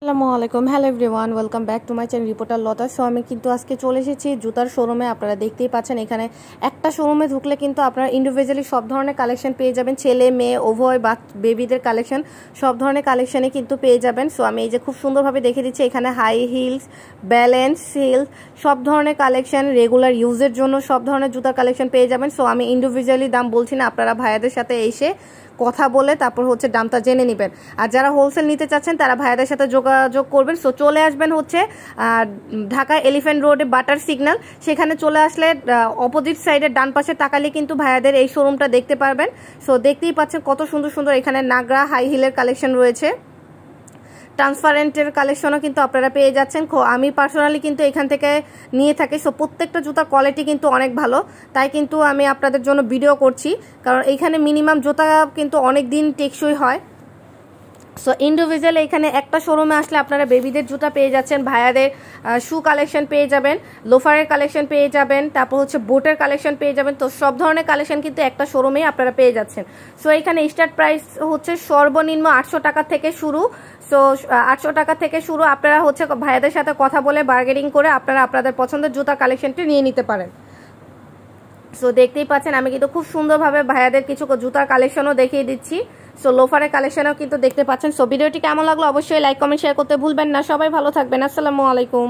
আসসালামু আলাইকুম, hello everyone, welcome back to my channel reporter Lata. So আমি কিন্তু আজকে চলে এসেছি জুতার শোরুমে। আপনারা দেখতেই পাচ্ছেন এখানে একটা শোরুমে ঢুকলে কিন্তু আপনারা ইন্ডিভিজুয়ালি সব ধরনের কালেকশন পেয়ে যাবেন, ছেলে মেয়ে উভয় বা বেবিদের কালেকশন সব ধরনের কালেকশানে কিন্তু পেয়ে যাবেন। সো আমি এই যে খুব সুন্দরভাবে দেখে দিচ্ছি, এখানে হাই হিলস, ব্যালেন্স হিলস সব ধরনের কালেকশন, রেগুলার ইউজের জন্য সব ধরনের জুতার কালেকশন পেয়ে যাবেন। সো আমি ইন্ডিভিজুয়ালি দাম বলছি না, আপনারা ভাইয়াদের সাথে এসে কথা বলে তারপর দামটা জেনে নেবেন। আর যারা হোলসেল নিতে চাচ্ছেন তারা ভাইয়াদের সাথে যোগাযোগ করবেন। সো চলে আসবেন ঢাকা এলিফ্যান্ট রোডে বাটার সিগন্যাল, সেখানে চলে আসলে অপোজিট সাইডের ডান পাশে তাকালে কিন্তু ভাইয়াদের এই শোরুমটা দেখতে পারবেন। সো দেখতেই পাচ্ছেন কত সুন্দর সুন্দর এখানে নাগরা হাই হিলের কালেকশন রয়েছে, ট্রান্সপারেন্টের কালেকশনও কিন্তু আপনারা পেয়ে যাচ্ছেন। আমি পার্সোনালি কিন্তু এখান থেকে নিয়ে থাকি। সো প্রত্যেকটা জুতার কোয়ালিটি কিন্তু অনেক ভালো, তাই কিন্তু আমি আপনাদের জন্য ভিডিও করছি, কারণ এইখানে মিনিমাম জুতা কিন্তু অনেক দিন টেকসই হয়। সো ইন্ডিভিজুয়াল এখানে একটা শোরুমে আসলে আপনারা বেবিদের জুতা পেয়ে যাচ্ছেন, ভাইয়াদের শু কালেকশন পেয়ে যাবেন, লোফারের কালেকশন পেয়ে যাবেন, তারপর বোটের কালেকশন পেয়ে যাবেন। তো সব ধরনের কালেকশন কিন্তু একটা শোরুমেই আপনারা পেয়ে যাচ্ছেন। সো এখানে স্টার্ট প্রাইস সর্বনিম্ন 800 টাকা থেকে শুরু। সো 800 টাকা থেকে শুরু, আপনারা ভাইয়াদের সাথে কথা বলে বার্গেনিং করে আপনারা আপনাদের পছন্দের জুতার কালেকশনটি নিয়ে নিতে পারেন। সো দেখতেই পাচ্ছেন আমি কিন্তু খুব সুন্দরভাবে ভাইয়াদের কিছু জুতার কালেকশনও দেখিয়ে দিচ্ছি। সো লোফারের কালেকশনও কিন্তু দেখতে পাচ্ছেন। সো ভিডিওটি কেমন লাগলো অবশ্যই লাইক কমেন্ট শেয়ার করতে ভুলবেন না। সবাই ভালো থাকবেন, আসসালামু আলাইকুম।